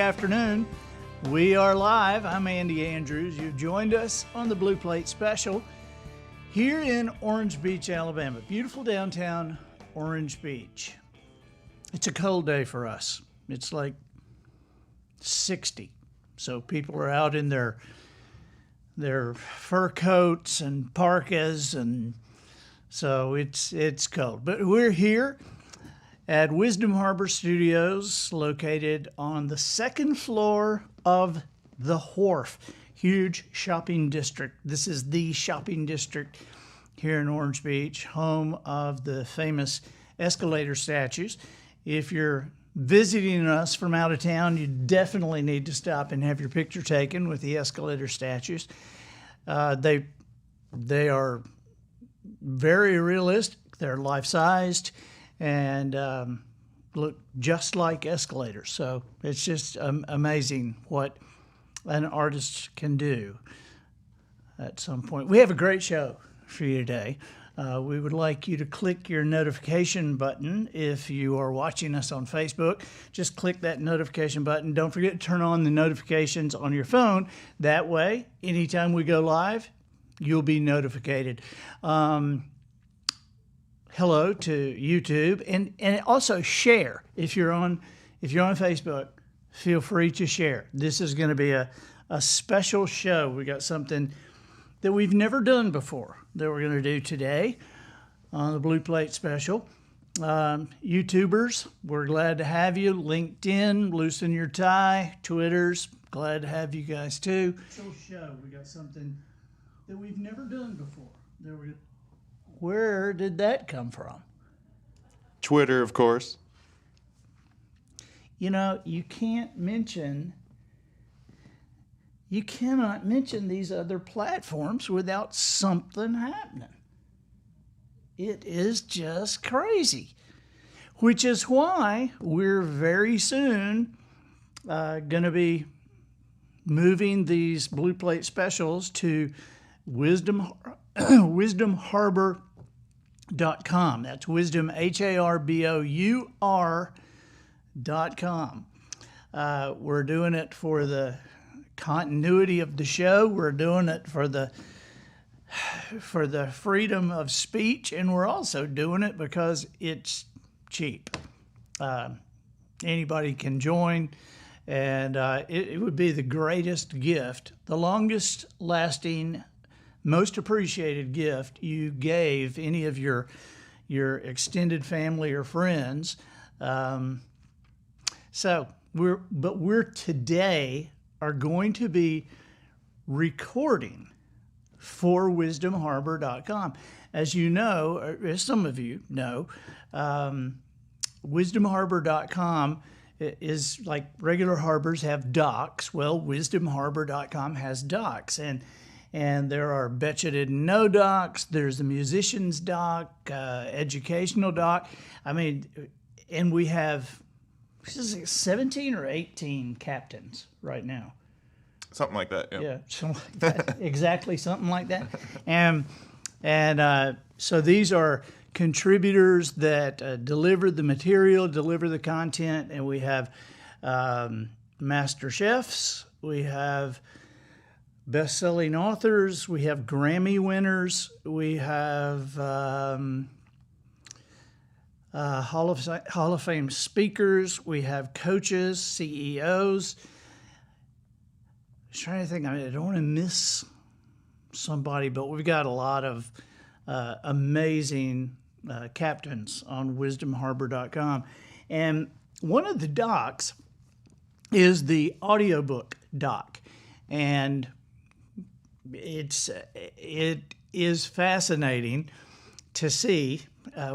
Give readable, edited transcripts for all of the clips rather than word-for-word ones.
afternoon. We are live. I'm Andy Andrews. You've joined us on the Blue Plate Special here in Orange Beach, Alabama. Beautiful downtown Orange Beach. It's a cold day for us. It's like 60. So people are out in their fur coats and parkas, and so it's cold. But we're here at Wisdom Harbor Studios, located on the second floor of the Wharf, huge shopping district. This is the shopping district here in Orange Beach, home of the famous escalator statues. If you're visiting us from out of town, you definitely need to stop and have your picture taken with the escalator statues. They are very realistic. They're life-sized and look just like escalators. So it's just amazing what an artist can do at some point. We have a great show for you today. We would like you to click your notification button if you are watching us on Facebook. Just click that notification button. Don't forget to turn on the notifications on your phone. That way, anytime we go live, you'll be notified. Hello to YouTube, and also share. If you're on Facebook, feel free to share. This is going to be a special show. We got something that we've never done before that we're going to do today on the Blue Plate Special. YouTubers, we're glad to have you. LinkedIn, Loosen Your Tie, Twitters, glad to have you guys too. Special show. We got something that we've never done before. Where did that come from? Twitter, of course. You know, you cannot mention these other platforms without something happening. It is just crazy, which is why we're very soon going to be moving these Blue Plate specials to wisdomharbor.com. That's wisdom, HARBOUR.com. We're doing it for the continuity of the show. We're doing it for the freedom of speech, and we're also doing it because it's cheap. Anybody can join, and it would be the greatest gift, the longest lasting, most appreciated gift you gave any of your extended family or friends. So we're today are going to be recording for wisdomharbor.com. As you know, or as some of you know, wisdomharbor.com is like regular harbors have docks. Well, wisdomharbor.com has docks, and there are Betcha Didn't Know docs. There's the musician's doc, educational doc. I mean, and we have 17 or 18 captains right now. Something like that, yeah. Yeah, something like that. Exactly, something like that. And so these are contributors that deliver the material, deliver the content, and we have master chefs, we have best-selling authors, we have Grammy winners, we have Hall of Fame speakers, we have coaches, CEOs. I was trying to think, I don't want to miss somebody, but we've got a lot of amazing captains on wisdomharbor.com. And one of the docs is the audiobook doc. And it is fascinating to see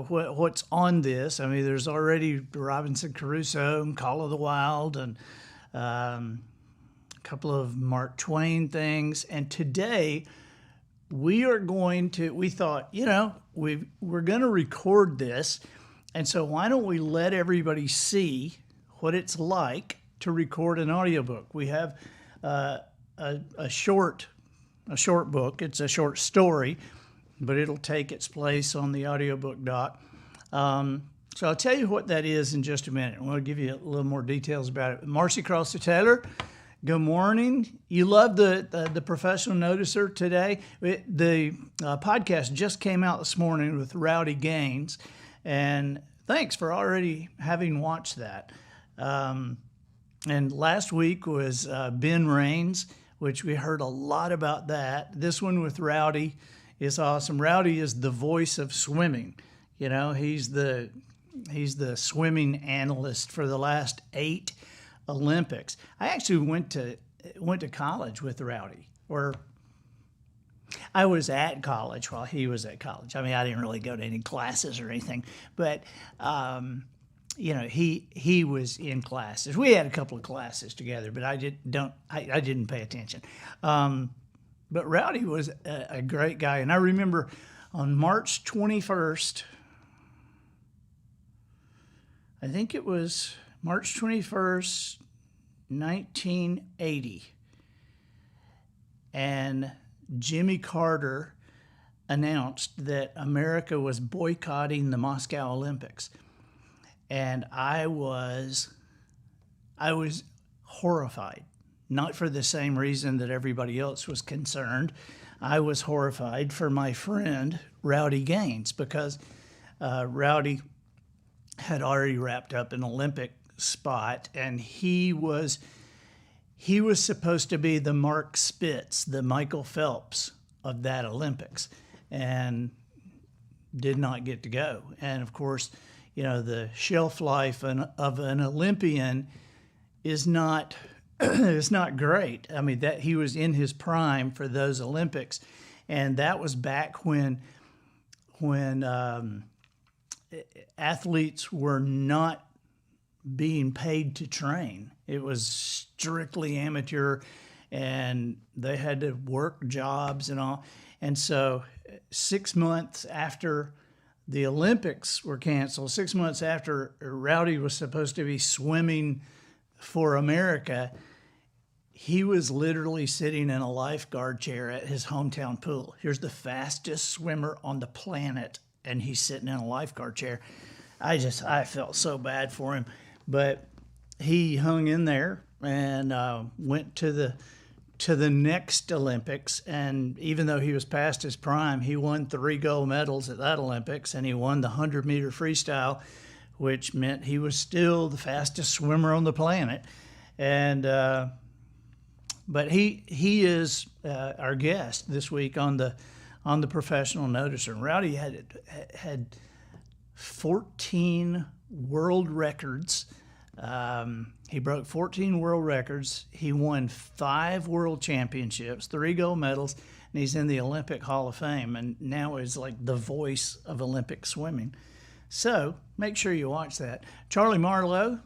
what's on this. I mean, there's already Robinson Crusoe and Call of the Wild and a couple of Mark Twain things. And today we thought, we're going to record this. And so why don't we let everybody see what it's like to record an audiobook? We have a short book. It's a short story, but it'll take its place on the audiobook doc. So I'll tell you what that is in just a minute. I'm going to give you a little more details about it. Marcy Crosser Taylor, good morning. You love the professional noticer today. The podcast just came out this morning with Rowdy Gaines, and thanks for already having watched that. And last week was Ben Raines, which we heard a lot about that. This one with Rowdy is awesome. Rowdy is the voice of swimming. You know, he's the swimming analyst for the last 8 Olympics. I actually went to college with Rowdy, or I was at college while he was at college. I mean, I didn't really go to any classes or anything, but you know, he was in classes. We had a couple of classes together, but I didn't pay attention. But Rowdy was a great guy, and I remember on March 21st. I think it was March 21st, 1980. And Jimmy Carter announced that America was boycotting the Moscow Olympics. And I was horrified, not for the same reason that everybody else was concerned. I was horrified for my friend, Rowdy Gaines, because Rowdy had already wrapped up an Olympic spot, and he was supposed to be the Mark Spitz, the Michael Phelps of that Olympics, and did not get to go. And of course, you know, the shelf life of an Olympian is not it's not great. I mean, that he was in his prime for those Olympics, and that was back when athletes were not being paid to train. It was strictly amateur, and they had to work jobs and all. And so 6 months after the Olympics were canceled, 6 months after Rowdy was supposed to be swimming for America, he was literally sitting in a lifeguard chair at his hometown pool. Here's the fastest swimmer on the planet, and he's sitting in a lifeguard chair. I felt so bad for him, but he hung in there and went to the next Olympics. And even though he was past his prime, he won 3 gold medals at that Olympics, and he won the 100-meter freestyle, which meant he was still the fastest swimmer on the planet. And but he is our guest this week on the Professional Noticer. Rowdy had 14 world records. He broke 14 world records. He won 5 world championships, 3 gold medals, and he's in the Olympic Hall of Fame, and now is like the voice of Olympic swimming. So make sure you watch that. Charlie Marlowe,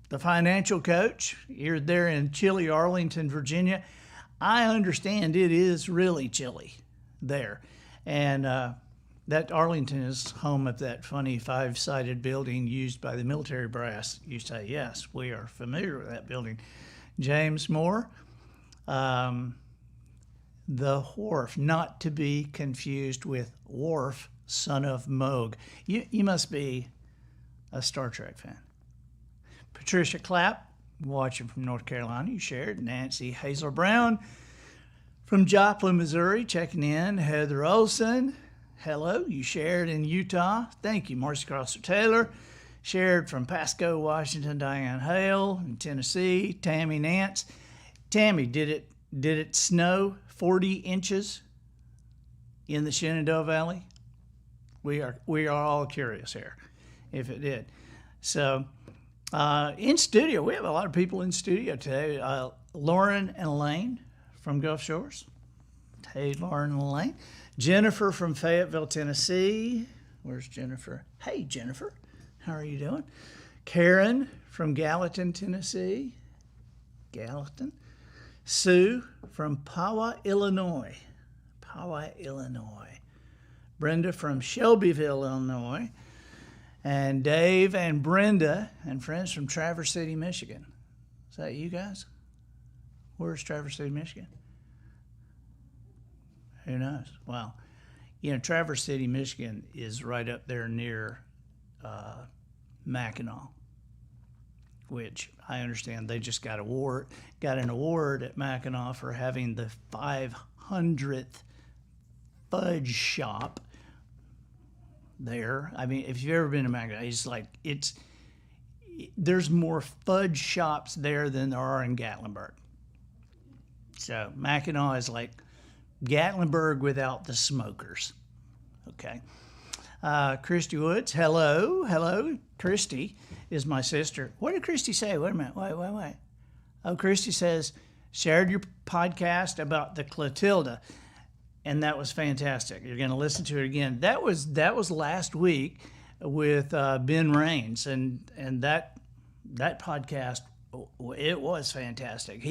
the financial coach, you're there in chilly Arlington, Virginia. I understand it is really chilly there. And that Arlington is home of that funny 5-sided building used by the military brass. You say, yes, we are familiar with that building. James Moore, the Wharf, not to be confused with Worf, son of Moog. You must be a Star Trek fan. Patricia Clapp, watching from North Carolina, you shared. Nancy Hazel Brown from Joplin, Missouri, checking in. Heather Olson, hello, you shared in Utah. Thank you. Marcy Crosser Taylor shared from Pasco, Washington. Diane Hale in Tennessee. Tammy Nance. Tammy, did it snow 40 inches in the Shenandoah Valley? We are all curious here if it did. So in studio, we have a lot of people in studio today. Lauren and Elaine from Gulf Shores. Hey, Lauren and Elaine. Jennifer from Fayetteville, Tennessee. Where's Jennifer? Hey, Jennifer. How are you doing? Karen from Gallatin, Tennessee. Gallatin. Sue from Pawa, Illinois. Pawa, Illinois. Brenda from Shelbyville, Illinois. And Dave and Brenda and friends from Traverse City, Michigan. Is that you guys? Where's Traverse City, Michigan? Who knows? Well, you know, Traverse City, Michigan is right up there near Mackinac, which I understand they just got an award at Mackinac for having the 500th fudge shop there. I mean, if you've ever been to Mackinac, there's more fudge shops there than there are in Gatlinburg. So Mackinac is like Gatlinburg without the smokers. Okay. Christy Woods, hello. Christy is my sister. What did Christy say? Wait a minute. Wait. Oh, Christy says, shared your podcast about the Clotilda, and that was fantastic. You're going to listen to it again. That was last week with Ben Raines, and that podcast, it was fantastic.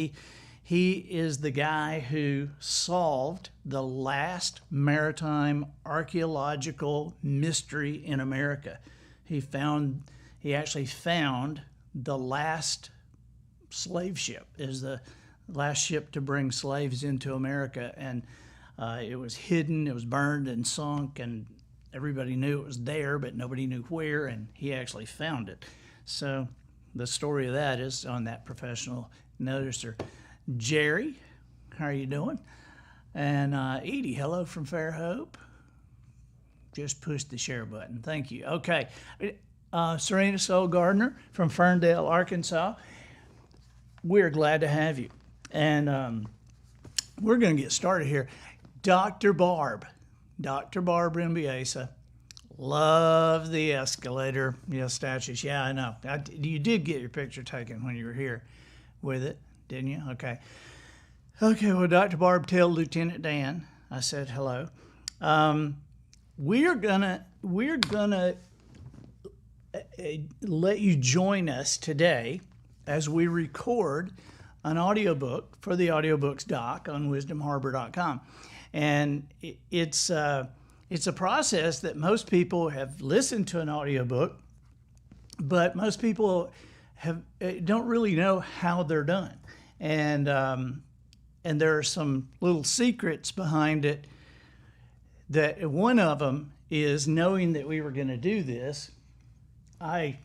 He is the guy who solved the last maritime archaeological mystery in America. He actually found the last slave ship, is the last ship to bring slaves into America, and it was hidden, it was burned and sunk, and everybody knew it was there, but nobody knew where, and he actually found it. So the story of that is on that Professional Noticer. Jerry, how are you doing? And Edie, hello from Fairhope. Just push the share button. Thank you. Okay. Serena Soul Gardner from Ferndale, Arkansas. We're glad to have you. And we're going to get started here. Dr. Barb Rimbiesa. Love the escalator statues. Yeah, I know. You did get your picture taken when you were here with it, didn't you? Okay. Well, Dr. Barb, tell Lieutenant Dan I said hello. We're gonna let you join us today as we record an audiobook for the Audiobooks doc on wisdomharbor.com. And it's a process that most people have listened to an audiobook, but most people don't really know how they're done. And there are some little secrets behind it. That one of them is knowing that we were going to do this. I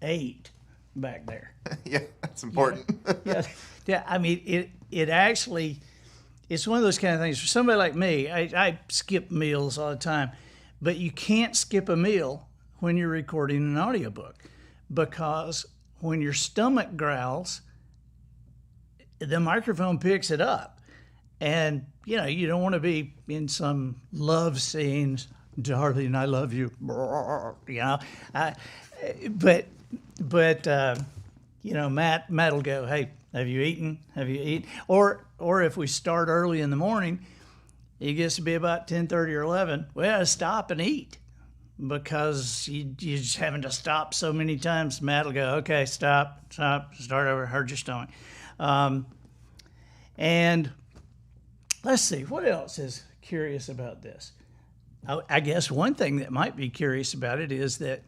ate back there. Yeah, that's important. Yeah. I mean, it actually, it's one of those kind of things. For somebody like me, I skip meals all the time, but you can't skip a meal when you're recording an audiobook, because when your stomach growls, the microphone picks it up. And, you don't want to be in some love scenes, darling, I love you, Matt will go, hey, have you eaten? Or if we start early in the morning, it gets to be about 10:30 or 11, we got to stop and eat, because you're just having to stop so many times. Matt will go, okay, stop, start over, hurt your stomach. And let's see, what else is curious about this? I guess one thing that might be curious about it is that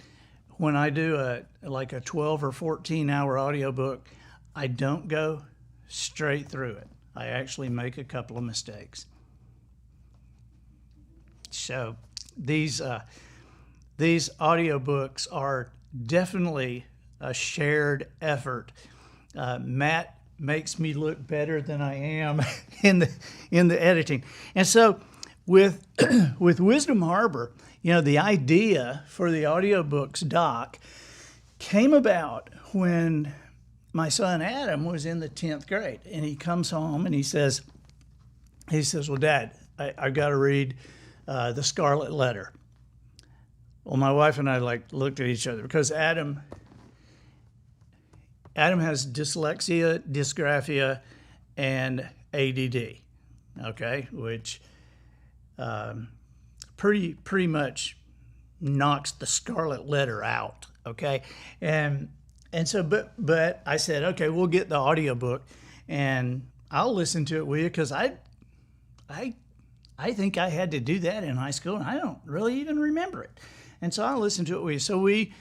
when I do a 12 or 14 hour audiobook, I don't go straight through it. I actually make a couple of mistakes. So these audiobooks are definitely a shared effort. Matt makes me look better than I am in the editing. And so with Wisdom Harbor, the idea for the Audiobooks doc came about when my son Adam was in the 10th grade, and he comes home and he says, well, Dad, I got to read The Scarlet Letter. Well, my wife and I looked at each other, because Adam has dyslexia, dysgraphia, and ADD, okay, which pretty much knocks the Scarlet Letter out, okay? And so, but I said, okay, we'll get the audiobook, and I'll listen to it with you, because I think I had to do that in high school, and I don't really even remember it. And so I'll listen to it with you. So we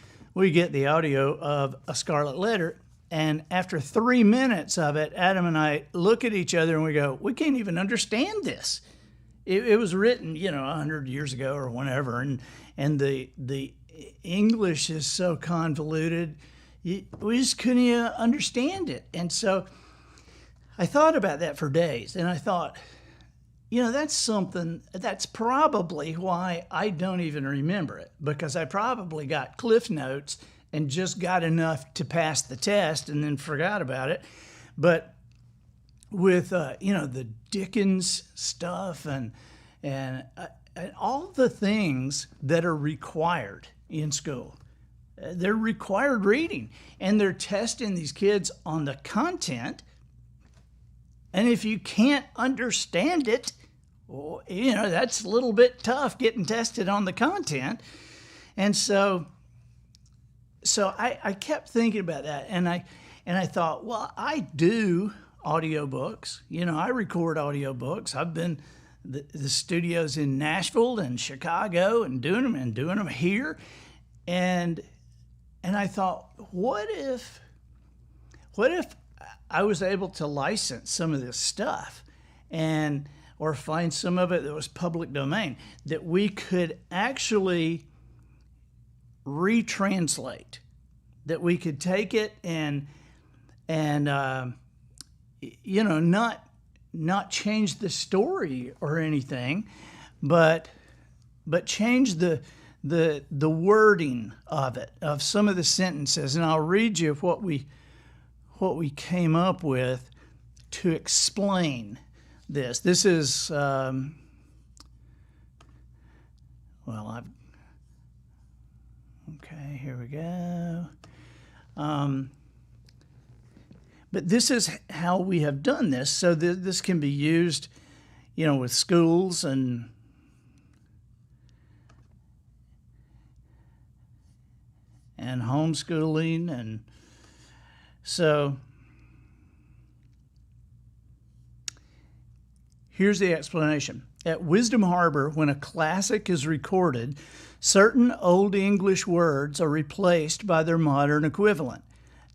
get the audio of A Scarlet Letter, and after 3 minutes of it, Adam and I look at each other and we go, we can't even understand this. It was written, 100 years ago or whenever, and the English is so convoluted, we just couldn't even understand it. And so I thought about that for days, and I thought, that's probably why I don't even remember it, because I probably got Cliff Notes and just got enough to pass the test and then forgot about it. But with, the Dickens stuff and all the things that are required in school, they're required reading, and they're testing these kids on the content. And if you can't understand it, that's a little bit tough getting tested on the content. And so I kept thinking about that, and I thought, well, I do audiobooks. I record audiobooks. I've been the studios in Nashville and Chicago and doing them here. And I thought, what if I was able to license some of this stuff or find some of it that was public domain that we could actually retranslate, that we could take it and not change the story or anything, but change the wording of it, of some of the sentences. And I'll read you what we came up with to explain this. This is okay, here we go. But this is how we have done this. So this can be used, with schools and homeschooling. And so here's the explanation. At Wisdom Harbor, when a classic is recorded, certain Old English words are replaced by their modern equivalent.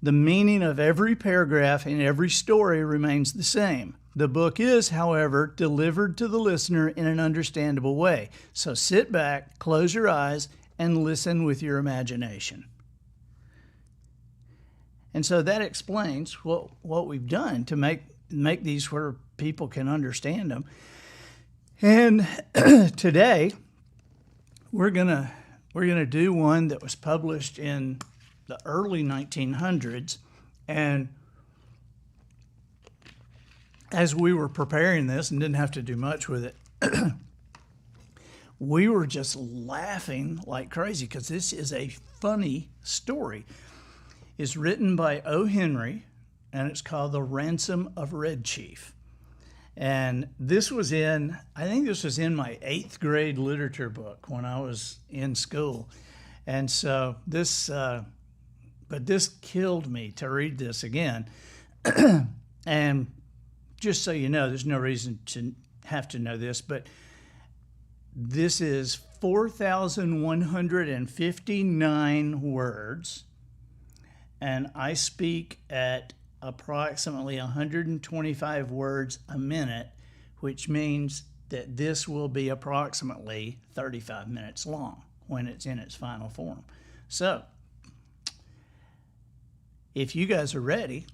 The meaning of every paragraph in every story remains the same. The book is, however, delivered to the listener in an understandable way. So sit back, close your eyes, and listen with your imagination. And so that explains what we've done to make these where people can understand them. And today we're gonna do one that was published in the early 1900s, and as we were preparing this and didn't have to do much with it, we were just laughing like crazy because this is a funny story. It's written by O. Henry, and it's called The Ransom of Red Chief. And this was I think this was in my 8th grade literature book when I was in school. And so this killed me to read this again. And just so you know, there's no reason to have to know this, but this is 4,159 words, and I speak at approximately 125 words a minute, which means that this will be approximately 35 minutes long when it's in its final form. So, if you guys are ready,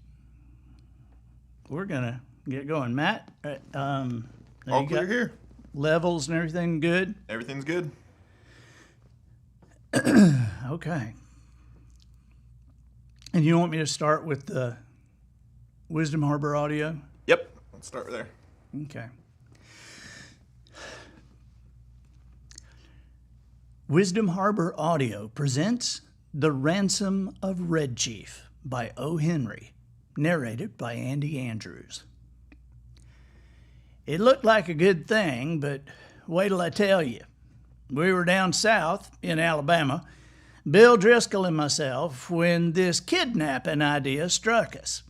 we're going to get going. Matt, all clear here. Levels and everything good? Everything's good. Okay. And you want me to start with the Wisdom Harbor audio? Yep. Let's start there. Okay. Wisdom Harbor Audio presents The Ransom of Red Chief by O. Henry, narrated by Andy Andrews. It looked like a good thing, but wait till I tell you. We were down south in Alabama, Bill Driscoll and myself, when this kidnapping idea struck us.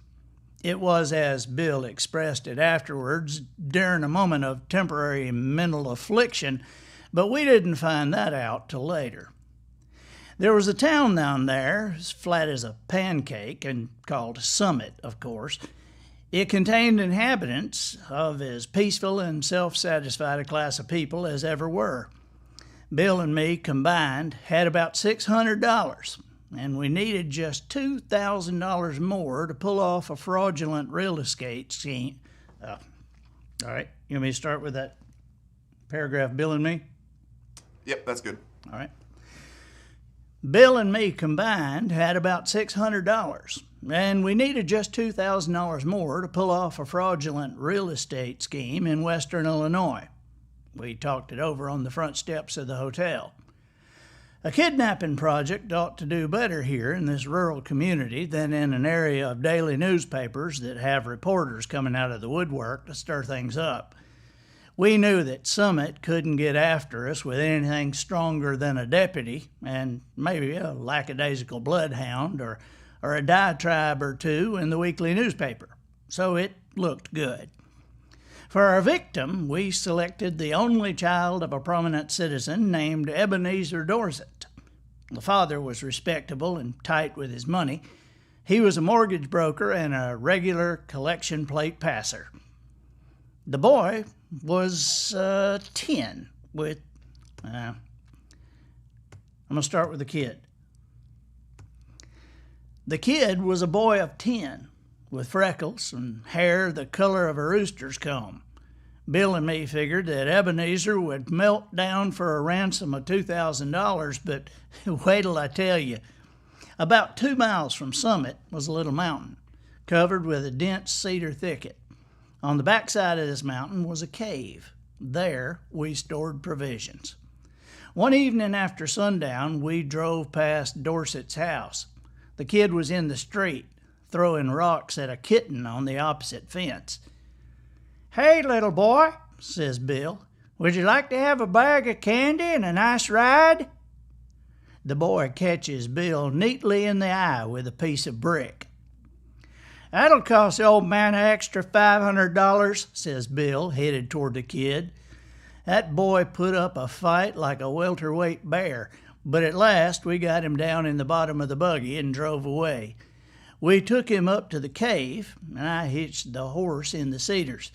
It was, as Bill expressed it afterwards, during a moment of temporary mental affliction, but we didn't find that out till later. There was a town down there, as flat as a pancake, and called Summit, of course. It contained inhabitants of as peaceful and self-satisfied a class of people as ever were. Bill and me combined had about $600, and we needed just $2,000 more to pull off a fraudulent real estate scheme. All right, you want me to start with that paragraph, Bill and me? Yep, that's good. All right. Bill and me combined had about $600, and we needed just $2,000 more to pull off a fraudulent real estate scheme in western Illinois. We talked it over on the front steps of the hotel. A kidnapping project ought to do better here in this rural community than in an area of daily newspapers that have reporters coming out of the woodwork to stir things up. We knew that Summit couldn't get after us with anything stronger than a deputy and maybe a lackadaisical bloodhound or a diatribe or two in the weekly newspaper, so it looked good. For our victim, we selected the only child of a prominent citizen named Ebenezer Dorset. The father was respectable and tight with his money. He was a mortgage broker and a regular collection plate passer. The boy was 10 with... I'm going to start with the kid. The kid was a boy of 10, with freckles and hair the color of a rooster's comb. Bill and me figured that Ebenezer would melt down for a ransom of $2,000, but wait till I tell you. About 2 miles from Summit was a little mountain, covered with a dense cedar thicket. On the backside of this mountain was a cave. There we stored provisions. One evening after sundown, we drove past Dorset's house. The kid was in the street, throwing rocks at a kitten on the opposite fence. "Hey, little boy," says Bill, "would you like to have a bag of candy and a nice ride?" The boy catches Bill neatly in the eye with a piece of brick. "That'll cost the old man an extra $500, says Bill, headed toward the kid. That boy put up a fight like a welterweight bear, but at last we got him down in the bottom of the buggy and drove away. We took him up to the cave, and I hitched the horse in the cedars.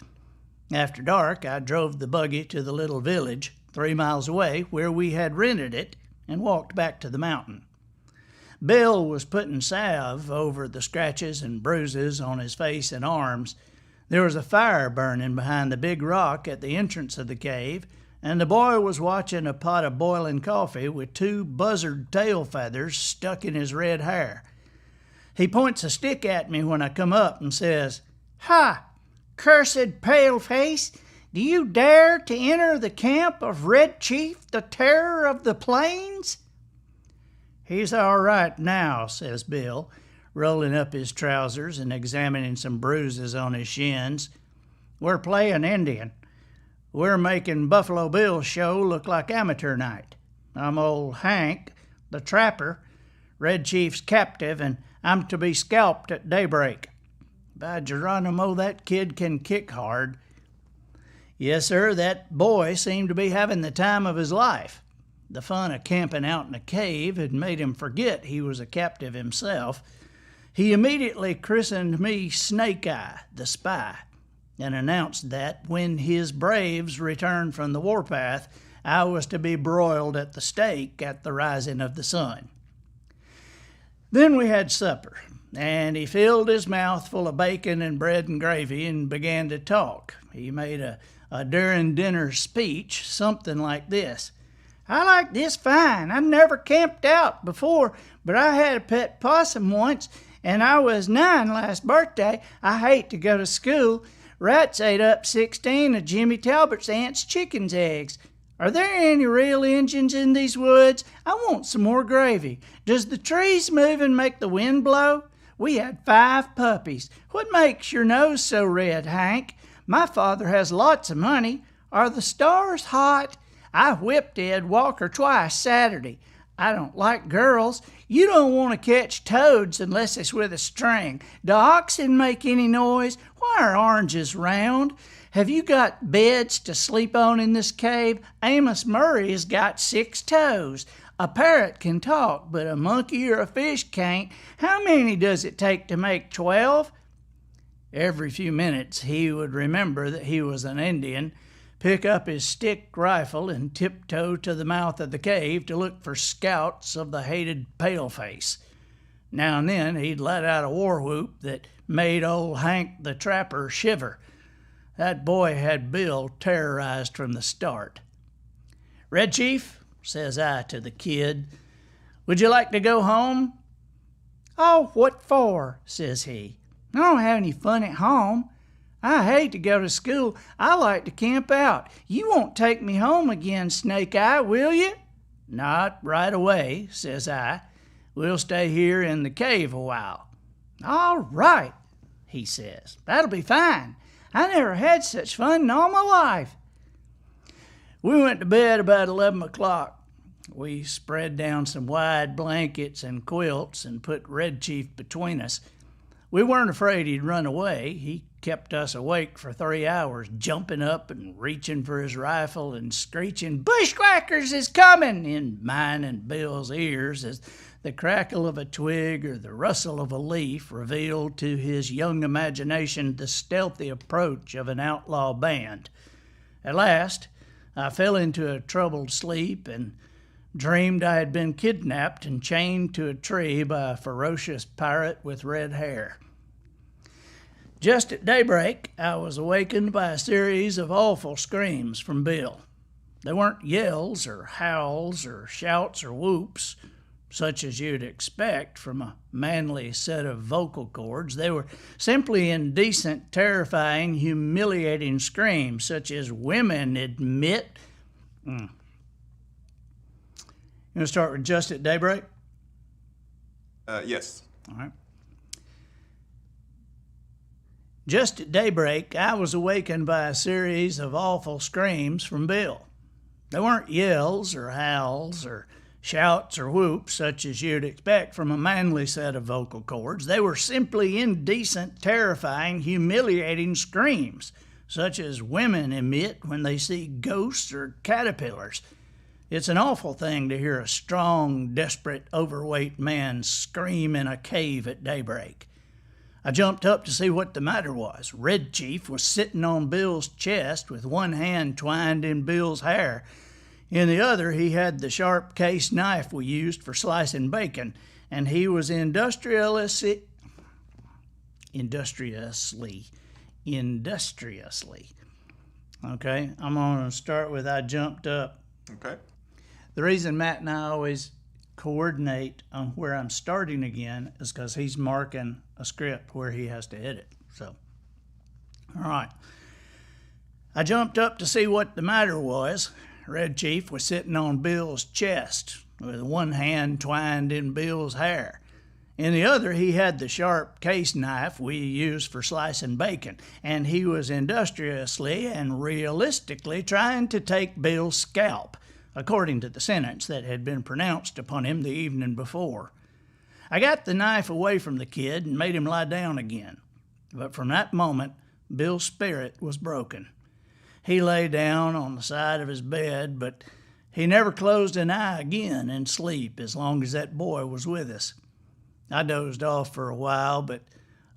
After dark, I drove the buggy to the little village 3 miles away where we had rented it and walked back to the mountain. Bill was putting salve over the scratches and bruises on his face and arms. There was a fire burning behind the big rock at the entrance of the cave, and the boy was watching a pot of boiling coffee with 2 buzzard tail feathers stuck in his red hair. He points a stick at me when I come up and says, "Ha! Cursed paleface, do you dare to enter the camp of Red Chief, the terror of the plains?" "He's all right now," says Bill, rolling up his trousers and examining some bruises on his shins. "We're playing Indian. We're making Buffalo Bill's show look like amateur night. I'm old Hank, the trapper, Red Chief's captive, and I'm to be scalped at daybreak. By Geronimo, that kid can kick hard." Yes, sir, that boy seemed to be having the time of his life. The fun of camping out in a cave had made him forget he was a captive himself. He immediately christened me Snake Eye, the spy, and announced that when his braves returned from the warpath, I was to be broiled at the stake at the rising of the sun. Then we had supper, and he filled his mouth full of bacon and bread and gravy and began to talk. He made a during dinner speech, something like this: "I like this fine. I've never camped out before, but I had a pet possum once, and I was 9 last birthday. I hate to go to school. Rats ate up 16 of Jimmy Talbert's aunt's chicken's eggs. Are there any real Injuns in these woods? I want some more gravy. Does the trees moving make the wind blow? We had 5 puppies. What makes your nose so red, Hank? My father has lots of money. Are the stars hot? I whipped Ed Walker twice Saturday. I don't like girls. You don't want to catch toads unless it's with a string. Do oxen make any noise? Why are oranges round? Have you got beds to sleep on in this cave? Amos Murray has got 6 toes. A parrot can talk, but a monkey or a fish can't. How many does it take to make 12? Every few minutes he would remember that he was an Indian. pick up his stick rifle and tiptoe to the mouth of the cave to look for scouts of the hated paleface. Now and then he'd let out a war whoop that made old Hank the trapper shiver. That boy had Bill terrorized from the start. "Red Chief," says I to the kid, "would you like to go home?" "Oh, what for?" says he. "I don't have any fun at home. I hate to go to school. I like to camp out. You won't take me home again, Snake Eye, will you?" "Not right away," says I. "We'll stay here in the cave a while." "All right," he says. "That'll be fine. I never had such fun in all my life." We went to bed about 11 o'clock. We spread down some wide blankets and quilts and put Red Chief between us. We weren't afraid he'd run away. He kept us awake for 3 hours, jumping up and reaching for his rifle and screeching, "Bushwhackers is coming!" in mine and Bill's ears as the crackle of a twig or the rustle of a leaf revealed to his young imagination the stealthy approach of an outlaw band. At last, I fell into a troubled sleep and dreamed I had been kidnapped and chained to a tree by a ferocious pirate with red hair. Just at daybreak, I was awakened by a series of awful screams from Bill. They weren't yells or howls or shouts or whoops, such as you'd expect from a manly set of vocal cords. They were simply indecent, terrifying, humiliating screams, such as women admit. You want to start with just at daybreak? Yes. All right. Just at daybreak, I was awakened by a series of awful screams from Bill. They weren't yells or howls or shouts or whoops, such as you'd expect from a manly set of vocal cords. They were simply indecent, terrifying, humiliating screams, such as women emit when they see ghosts or caterpillars. It's an awful thing to hear a strong, desperate, overweight man scream in a cave at daybreak. I jumped up to see what the matter was. Red Chief was sitting on Bill's chest with one hand twined in Bill's hair. In the other, he had the sharp case knife we used for slicing bacon, and he was industriously. Okay, I'm going to start with I jumped up. Okay. The reason Matt and I always coordinate on where I'm starting again is because he's marking a script where he has to hit it. So, all right. I jumped up to see what the matter was. Red Chief was sitting on Bill's chest with one hand twined in Bill's hair. In the other, he had the sharp case knife we use for slicing bacon, and he was industriously and realistically trying to take Bill's scalp, according to the sentence that had been pronounced upon him the evening before. I got the knife away from the kid and made him lie down again. But from that moment, Bill's spirit was broken. He lay down on the side of his bed, but he never closed an eye again in sleep as long as that boy was with us. I dozed off for a while, but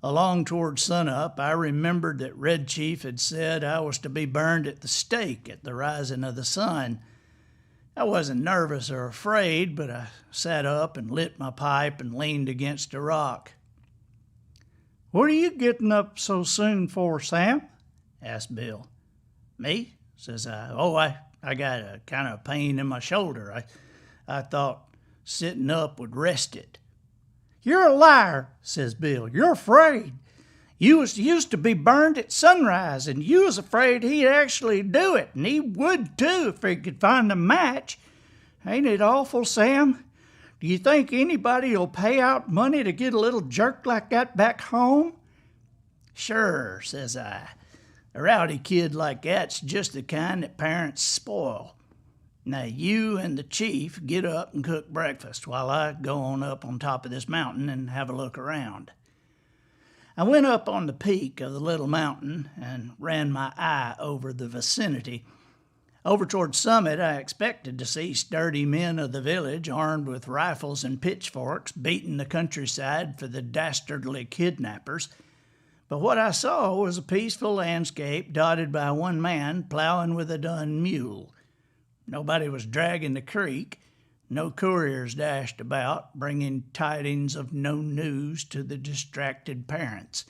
along toward sunup, I remembered that Red Chief had said I was to be burned at the stake at the rising of the sun. I wasn't nervous or afraid, but I sat up and lit my pipe and leaned against a rock. "What are you getting up so soon for, Sam?" asked Bill. "Me?" says I. "Oh, I got a kind of pain in my shoulder. I thought sitting up would rest it." "You're a liar," says Bill. "You're afraid. You was used to be burned at sunrise, and you was afraid he'd actually do it, and he would too if he could find a match. Ain't it awful, Sam? Do you think anybody'll pay out money to get a little jerk like that back home?" "Sure," says I. "A rowdy kid like that's just the kind that parents spoil. Now you and the chief get up and cook breakfast while I go on up on top of this mountain and have a look around." I went up on the peak of the little mountain and ran my eye over the vicinity. Over toward summit, I expected to see sturdy men of the village armed with rifles and pitchforks beating the countryside for the dastardly kidnappers. But what I saw was a peaceful landscape dotted by one man plowing with a dun mule. Nobody was dragging the creek. No couriers dashed about, bringing tidings of no news to the distracted parents.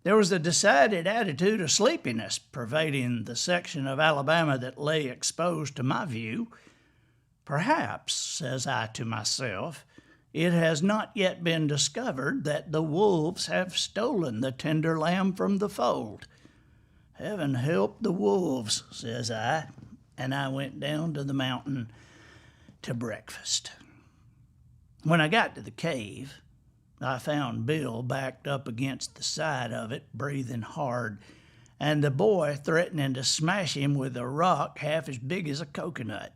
There was a decided attitude of sleepiness pervading the section of Alabama that lay exposed to my view. Perhaps, says I to myself, it has not yet been discovered that the wolves have stolen the tender lamb from the fold. Heaven help the wolves, says I, and I went down to the mountain to breakfast. When I got to the cave, I found Bill backed up against the side of it, breathing hard, and the boy threatening to smash him with a rock half as big as a coconut.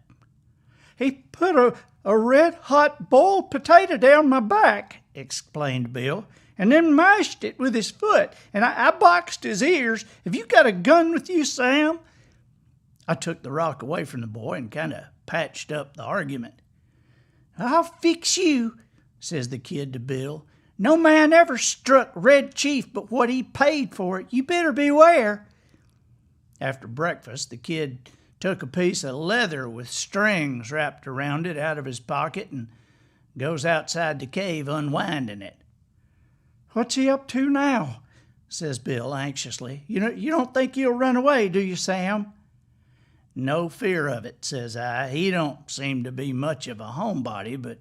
"He put a red-hot boiled potato down my back," explained Bill, "and then mashed it with his foot, and I boxed his ears. Have you got a gun with you, Sam?" I took the rock away from the boy and kind of patched up the argument. "I'll fix you," says the kid to Bill. "No man ever struck Red Chief but what he paid for it. You better beware." After breakfast, the kid took a piece of leather with strings wrapped around it out of his pocket and goes outside the cave unwinding it. "What's he up to now?" says Bill anxiously. You don't think he'll run away, do you, Sam?" "No fear of it," says I. "He don't seem to be much of a homebody, but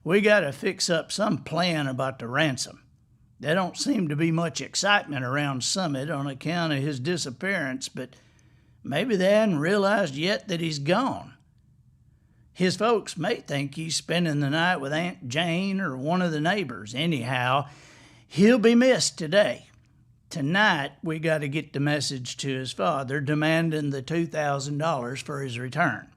we got to fix up some plan about the ransom. There don't seem to be much excitement around Summit on account of his disappearance, but maybe they hadn't realized yet that he's gone. His folks may think he's spending the night with Aunt Jane or one of the neighbors. Anyhow, he'll be missed today. Tonight, we got to get the message to his father demanding the $2,000 for his return."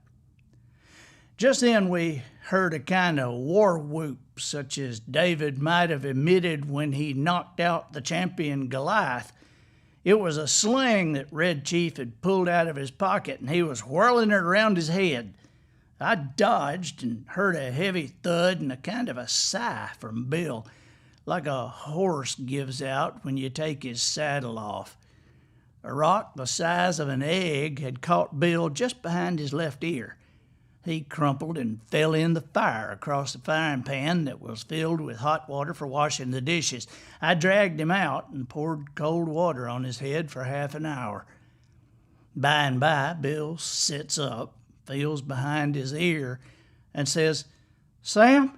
Just then we heard a kind of war whoop, such as David might have emitted when he knocked out the champion Goliath. It was a sling that Red Chief had pulled out of his pocket, and he was whirling it around his head. I dodged and heard a heavy thud and a kind of a sigh from Bill, like a horse gives out when you take his saddle off. A rock the size of an egg had caught Bill just behind his left ear. He crumpled and fell in the fire across the frying pan that was filled with hot water for washing the dishes. I dragged him out and poured cold water on his head for half an hour. By and by, Bill sits up, feels behind his ear, and says, "Sam,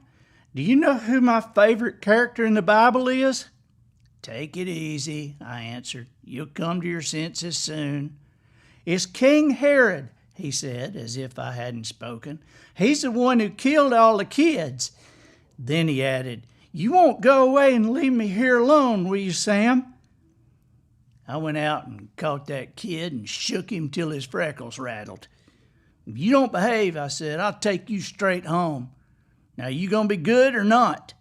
do you know who my favorite character in the Bible is?" "Take it easy," I answered. "You'll come to your senses soon." "It's King Herod," he said, as if I hadn't spoken. "He's the one who killed all the kids." Then he added, "You won't go away and leave me here alone, will you, Sam?" I went out and caught that kid and shook him till his freckles rattled. "If you don't behave," I said, "I'll take you straight home. Now, you gonna be good or not?"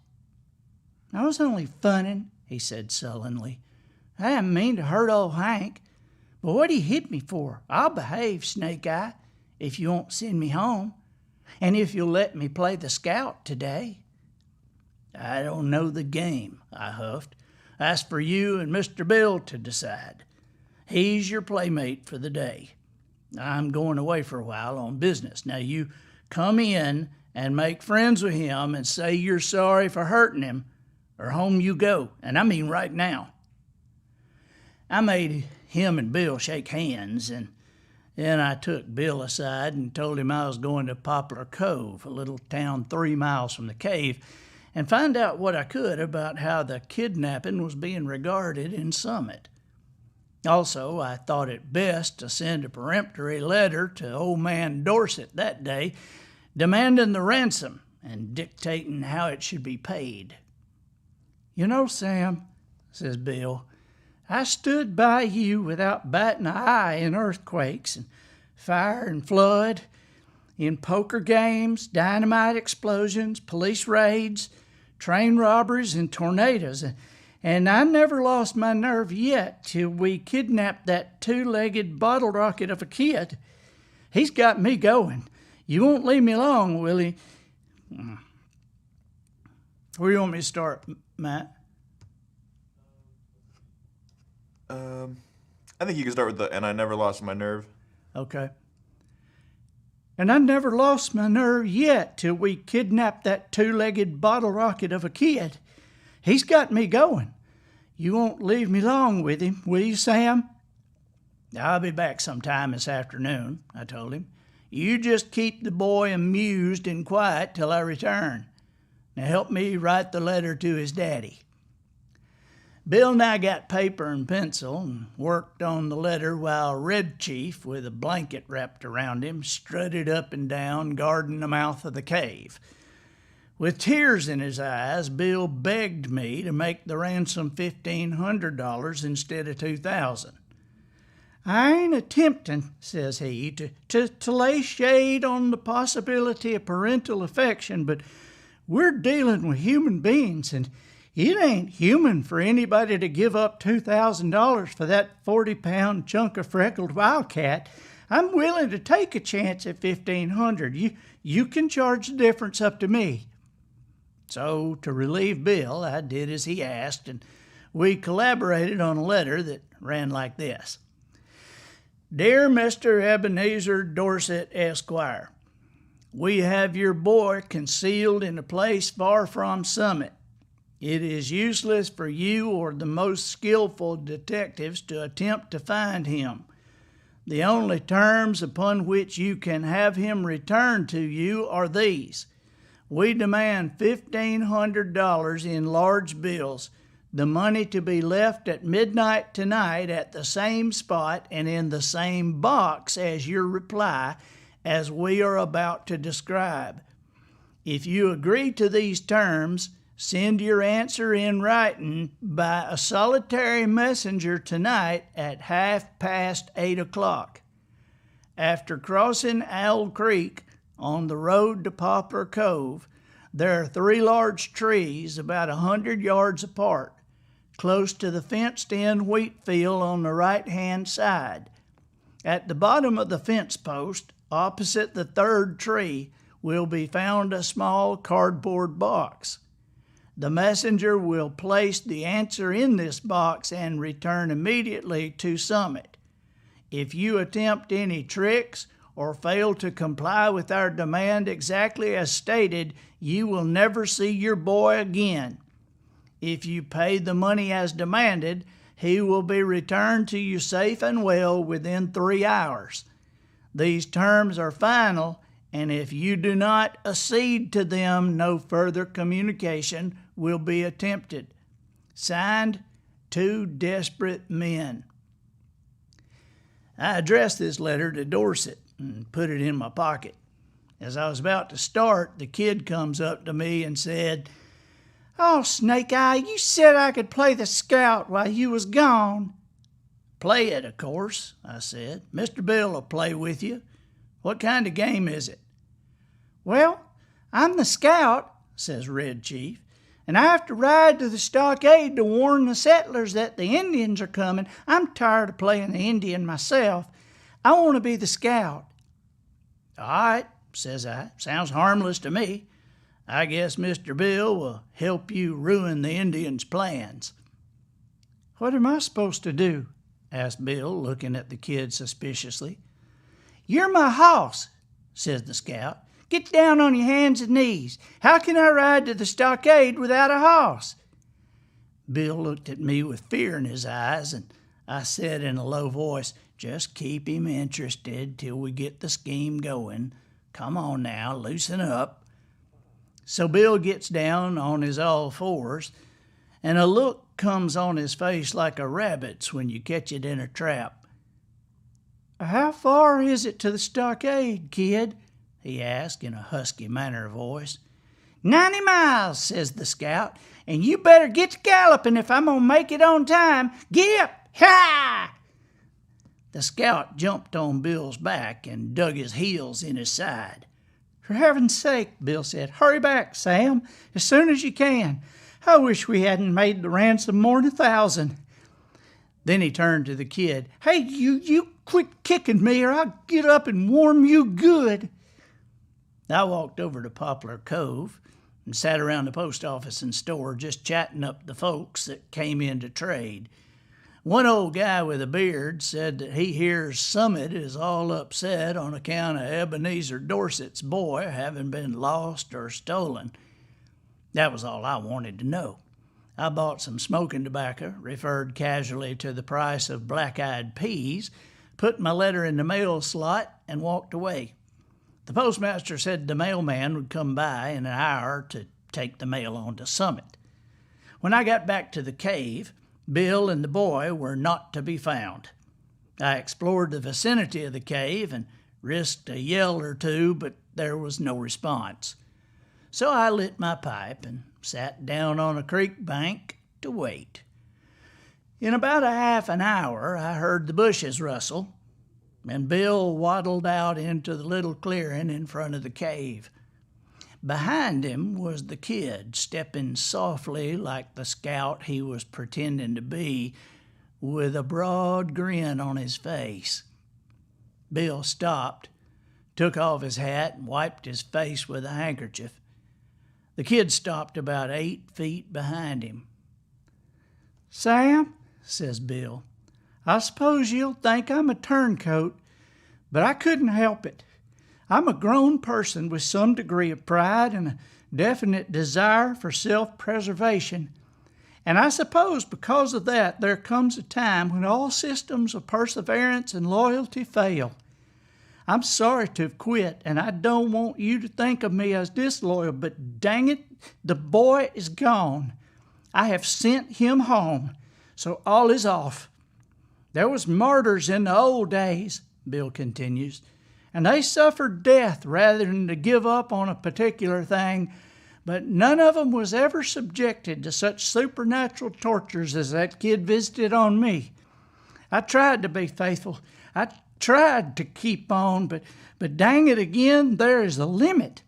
"I was only funning," he said sullenly. "I didn't mean to hurt old Hank. But what'd he hit me for? I'll behave, Snake Eye, if you won't send me home, and if you'll let me play the scout today." "I don't know the game," I huffed. "That's for you and Mr. Bill to decide. He's your playmate for the day. I'm going away for a while on business. Now you come in and make friends with him and say you're sorry for hurting him, or home you go, and I mean right now." I made him and Bill shake hands, and then I took Bill aside and told him I was going to Poplar Cove, a little town 3 miles from the cave, and find out what I could about how the kidnapping was being regarded in Summit. Also, I thought it best to send a peremptory letter to old man Dorset that day, demanding the ransom and dictating how it should be paid. "You know, Sam," says Bill, "I stood by you without batting an eye in earthquakes and fire and flood, in poker games, dynamite explosions, police raids, train robberies, and tornadoes, and I never lost my nerve yet till we kidnapped that 2-legged bottle rocket of a kid. He's got me going. You won't leave me long, will he?" Where do you want me to start, Matt? I think you can start with "and I never lost my nerve." Okay. And I never lost my nerve yet till we kidnapped that two-legged bottle rocket of a kid. He's got me going. You won't leave me long with him, will you, Sam? I'll be back sometime this afternoon, I told him. You just keep the boy amused and quiet till I return. Now help me write the letter to his daddy. Bill and I got paper and pencil and worked on the letter while Red Chief, with a blanket wrapped around him, strutted up and down guarding the mouth of the cave. With tears in his eyes, Bill begged me to make the ransom $1,500 instead of $2,000. I ain't attempting, says he, to lay shade on the possibility of parental affection, but we're dealing with human beings, and it ain't human for anybody to give up $2,000 for that 40-pound chunk of freckled wildcat. I'm willing to take a chance at $1,500. You can charge the difference up to me. So, to relieve Bill, I did as he asked, and we collaborated on a letter that ran like this. Dear Mr. Ebenezer Dorset, Esquire, we have your boy concealed in a place far from Summit. It is useless for you or the most skillful detectives to attempt to find him. The only terms upon which you can have him returned to you are these. We demand $1,500 in large bills, the money to be left at midnight tonight at the same spot and in the same box as your reply, as we are about to describe. If you agree to these terms, send your answer in writing by a solitary messenger tonight at 8:30 o'clock. After crossing Owl Creek on the road to Poplar Cove, there are 3 large trees about 100 yards apart, close to the fenced-in wheat field on the right-hand side. At the bottom of the fence post, opposite the 3rd tree, will be found a small cardboard box. The messenger will place the answer in this box and return immediately to Summit. If you attempt any tricks or fail to comply with our demand exactly as stated, you will never see your boy again. If you pay the money as demanded, he will be returned to you safe and well within 3 hours. These terms are final, and if you do not accede to them, no further communication will be attempted. Signed, 2 desperate men. I addressed this letter to Dorset and put it in my pocket. As I was about to start, the kid comes up to me and said, "Oh, Snake Eye, you said I could play the scout while you was gone." "Play it, of course," I said. "Mr. Bill will play with you. What kind of game is it?" "Well, I'm the scout," says Red Chief, "and I have to ride to the stockade to warn the settlers that the Indians are coming. I'm tired of playing the Indian myself. I want to be the scout." "All right," says I. "Sounds harmless to me. I guess Mr. Bill will help you ruin the Indians' plans." "What am I supposed to do?" asked Bill, looking at the kid suspiciously. "You're my hoss," says the scout. "Get down on your hands and knees. How can I ride to the stockade without a hoss?" Bill looked at me with fear in his eyes, and I said in a low voice, "Just keep him interested till we get the scheme going. Come on now, loosen up." So Bill gets down on his all fours, and a look comes on his face like a rabbit's when you catch it in a trap. "How far is it to the stockade, kid?" he asked in a husky manner of voice. 90 miles, says the scout, "and you better get to galloping if I'm going to make it on time. Get up! Ha!" The scout jumped on Bill's back and dug his heels in his side. "For heaven's sake," Bill said, "hurry back, Sam, as soon as you can. I wish we hadn't made the ransom more than 1,000. Then he turned to the kid. "Hey, you quit kicking me or I'll get up and warm you good." I walked over to Poplar Cove and sat around the post office and store just chatting up the folks that came in to trade. One old guy with a beard said that he hears Summit is all upset on account of Ebenezer Dorset's boy having been lost or stolen. That was all I wanted to know. I bought some smoking tobacco, referred casually to the price of black-eyed peas, put my letter in the mail slot, and walked away. The postmaster said the mailman would come by in an hour to take the mail on to Summit. When I got back to the cave, Bill and the boy were not to be found. I explored the vicinity of the cave and risked a yell or two, but there was no response. So I lit my pipe and sat down on a creek bank to wait. In about a half an hour, I heard the bushes rustle, and Bill waddled out into the little clearing in front of the cave. Behind him was the kid, stepping softly like the scout he was pretending to be, with a broad grin on his face. Bill stopped, took off his hat, and wiped his face with a handkerchief. The kid stopped about 8 feet behind him. "Sam," says Bill, "I suppose you'll think I'm a turncoat, but I couldn't help it. I'm a grown person with some degree of pride and a definite desire for self-preservation. And I suppose because of that there comes a time when all systems of perseverance and loyalty fail. I'm sorry to have quit, and I don't want you to think of me as disloyal, but dang it, the boy is gone. I have sent him home, so all is off. There was martyrs in the old days," Bill continues, "and they suffered death rather than to give up on a particular thing, but none of them was ever subjected to such supernatural tortures as that kid visited on me. I tried to be faithful. I tried to keep on, but dang it again, there is a limit."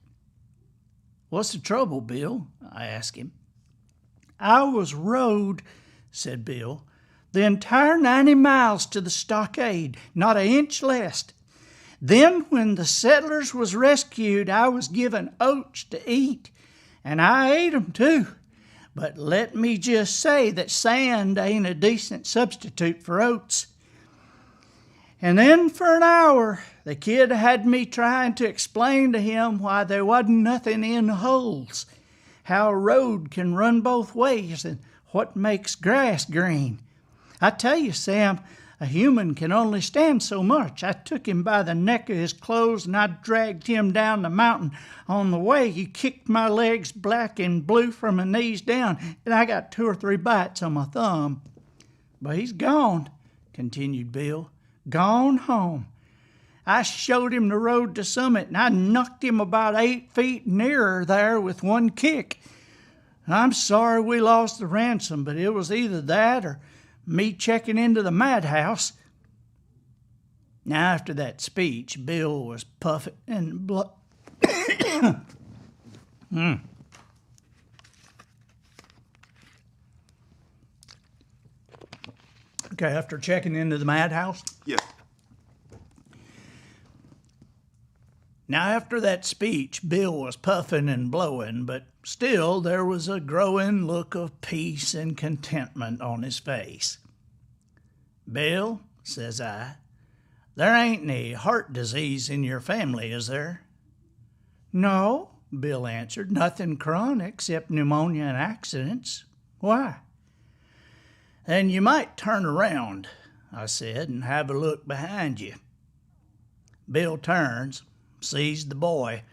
"What's the trouble, Bill?" I asked him. "I was rode," said Bill, "the entire 90 miles to the stockade, not an inch less. Then when the settlers was rescued, I was given oats to eat, and I ate 'em too. But let me just say that sand ain't a decent substitute for oats. And then for an hour, the kid had me trying to explain to him why there wasn't nothing in the holes, how a road can run both ways, and what makes grass green. I tell you, Sam, a human can only stand so much. I took him by the neck of his clothes, and I dragged him down the mountain. On the way, he kicked my legs black and blue from my knees down, and I got 2 or 3 bites on my thumb. But he's gone," continued Bill, "gone home. I showed him the road to Summit, and I knocked him about 8 feet nearer there with one kick. I'm sorry we lost the ransom, but it was either that or me checking into the madhouse." Now, after that speech, Bill was puffing and Okay, after checking into the madhouse? Yeah. Now, after that speech, Bill was puffing and blowing, but still there was a growing look of peace and contentment on his face. "Bill," says I, "there ain't any heart disease in your family, is there?" "No," Bill answered, "nothing chronic except pneumonia and accidents. Why?" "Then you might turn around," I said, "and have a look behind you." Bill turns, sees the boy,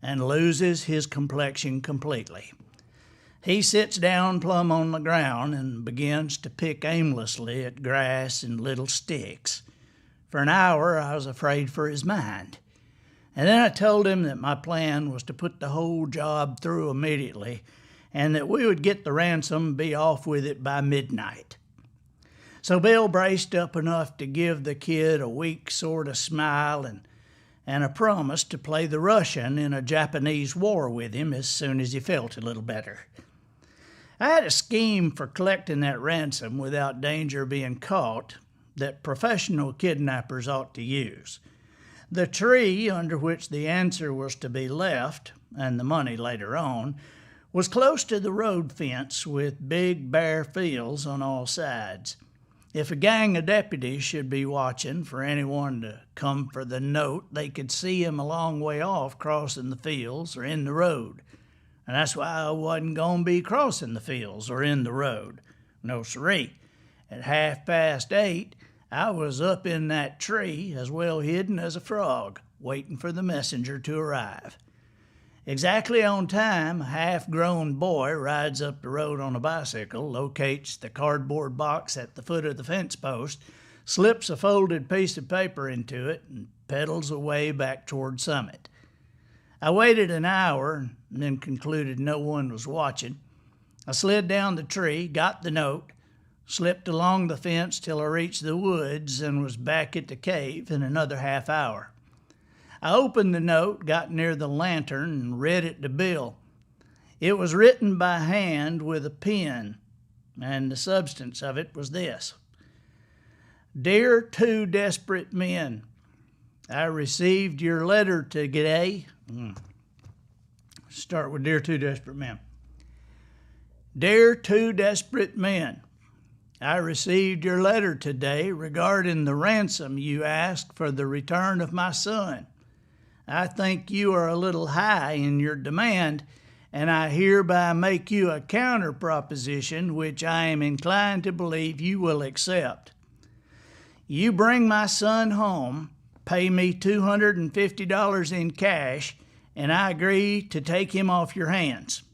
and loses his complexion completely. He sits down plumb on the ground and begins to pick aimlessly at grass and little sticks. For an hour I was afraid for his mind, and then I told him that my plan was to put the whole job through immediately, and that we would get the ransom and be off with it by midnight. So Bill braced up enough to give the kid a weak sort of smile and a promise to play the Russian in a Japanese war with him as soon as he felt a little better. I had a scheme for collecting that ransom without danger of being caught that professional kidnappers ought to use. The tree under which the answer was to be left, and the money later on, was close to the road fence with big bare fields on all sides. If a gang of deputies should be watching for anyone to come for the note, they could see him a long way off crossing the fields or in the road. And that's why I wasn't going to be crossing the fields or in the road. No siree. At 8:30, I was up in that tree, as well hidden as a frog, waiting for the messenger to arrive. Exactly on time, a half-grown boy rides up the road on a bicycle, locates the cardboard box at the foot of the fence post, slips a folded piece of paper into it, and pedals away back toward Summit. I waited an hour and then concluded no one was watching. I slid down the tree, got the note, slipped along the fence till I reached the woods, and was back at the cave in another half hour. I opened the note, got near the lantern, and read it to Bill. It was written by hand with a pen, and the substance of it was this. Dear two desperate men, I received your letter today. Start with Dear two desperate men. Dear two desperate men, I received your letter today regarding the ransom you asked for the return of my son. I think you are a little high in your demand, and I hereby make you a counter proposition which I am inclined to believe you will accept. You bring my son home, pay me $250 in cash, and I agree to take him off your hands.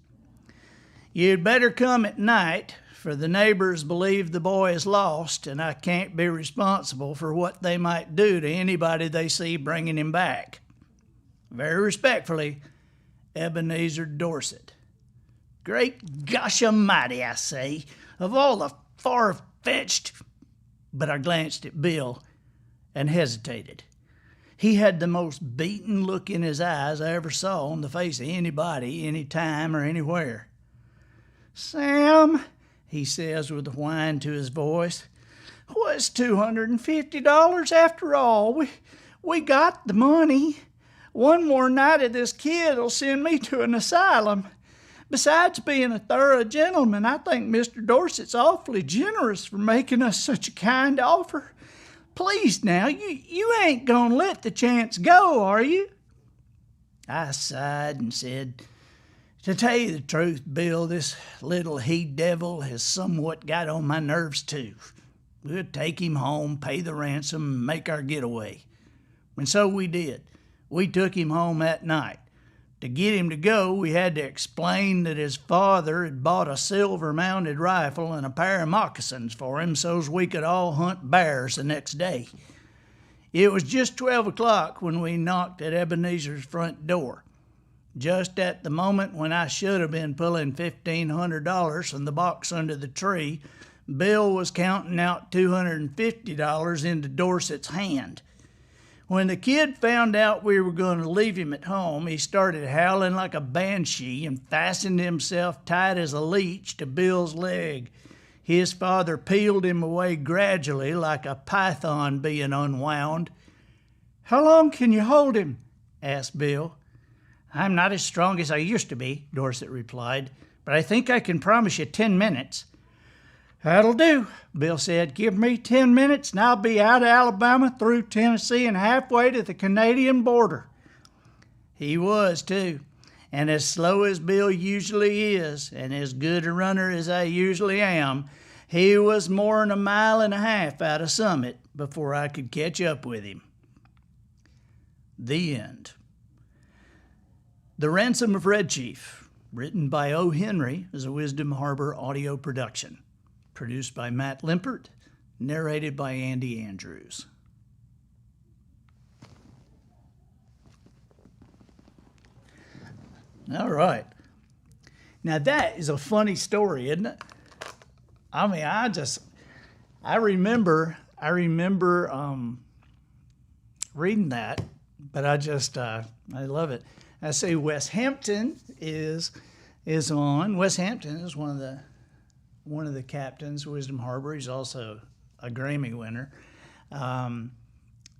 You'd better come at night, for the neighbors believe the boy is lost, and I can't be responsible for what they might do to anybody they see bringing him back. Very respectfully, Ebenezer Dorset. Great gosh almighty, I say, of all the far-fetched... But I glanced at Bill and hesitated. He had the most beaten look in his eyes I ever saw on the face of anybody, any time or anywhere. Sam, he says with a whine to his voice, what's $250 after all? We got the money. One more night of this kid'll send me to an asylum. Besides being a thorough gentleman, I think Mr. Dorset's awfully generous for making us such a kind offer. Please now, you ain't gonna let the chance go, are you? I sighed and said, to tell you the truth, Bill, this little he-devil has somewhat got on my nerves too. We'll take him home, pay the ransom, and make our getaway. And so we did. We took him home that night. To get him to go, we had to explain that his father had bought a silver-mounted rifle and a pair of moccasins for him so's we could all hunt bears the next day. It was just 12 o'clock when we knocked at Ebenezer's front door. Just at the moment when I should have been pulling $1,500 from the box under the tree, Bill was counting out $250 into Dorset's hand. When the kid found out we were going to leave him at home, he started howling like a banshee and fastened himself tight as a leech to Bill's leg. His father peeled him away gradually like a python being unwound. How long can you hold him? Asked Bill. I'm not as strong as I used to be, Dorset replied, but I think I can promise you 10 minutes. That'll do, Bill said. Give me 10 minutes and I'll be out of Alabama, through Tennessee, and halfway to the Canadian border. He was, too, and as slow as Bill usually is, and as good a runner as I usually am, he was more than a mile and a half out of Summit before I could catch up with him. The end. The Ransom of Red Chief, written by O. Henry, is a Wisdom Harbor audio production. Produced by Matt Limpert, narrated by Andy Andrews. All right. Now that is a funny story, isn't it? I mean, I remember reading that, but I love it. I say Wes Hampton is on. Wes Hampton is one of the captains of Wisdom Harbor. He's also a Grammy winner.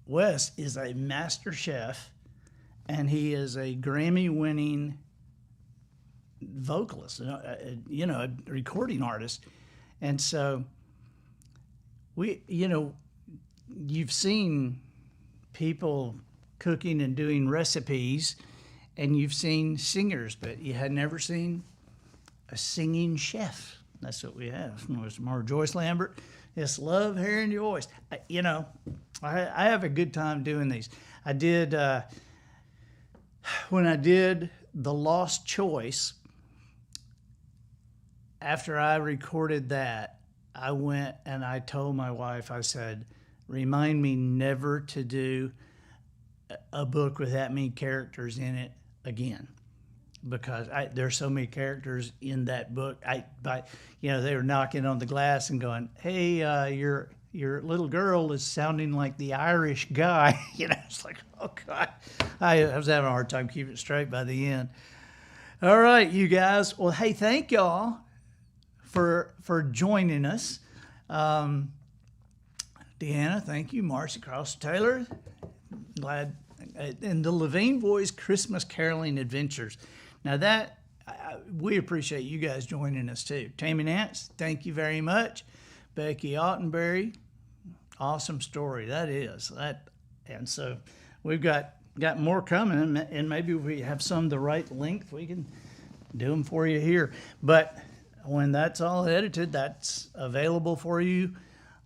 Wes is a master chef, and he is a Grammy-winning vocalist, a recording artist. And so you've seen people cooking and doing recipes, and you've seen singers, but you had never seen a singing chef. That's what we have. It's more Joyce Lambert. Just love hearing your voice. I have a good time doing these. I did, when I did The Lost Choice, after I recorded that, I went and I told my wife, I said, remind me never to do a book with that many characters in it again, because there's so many characters in that book. They were knocking on the glass and going, "Hey, your little girl is sounding like the Irish guy." It's like, oh God, I was having a hard time keeping it straight by the end. All right, you guys. Well, hey, thank y'all for joining us. Deanna, thank you. Marcy Cross Taylor, glad. And the Levine Boys Christmas Caroling Adventures. Now we appreciate you guys joining us too. Tammy Nance, thank you very much. Becky Ottenberry, awesome story. That is that. And so we've got more coming, and maybe we have some the right length. We can do them for you here. But when that's all edited, that's available for you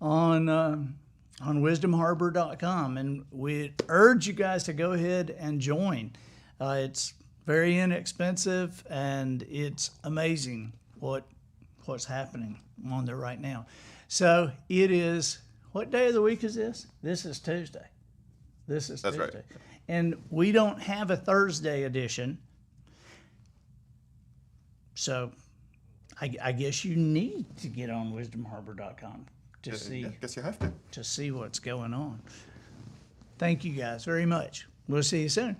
on wisdomharbor.com, and we urge you guys to go ahead and join. It's very inexpensive, and it's amazing what's happening on there right now. So it is, what day of the week is this? This is Tuesday. That's Tuesday. Right. And we don't have a Thursday edition, so I guess you need to get on wisdomharbor.com to see. I guess you have to see what's going on. Thank you guys very much. We'll see you soon.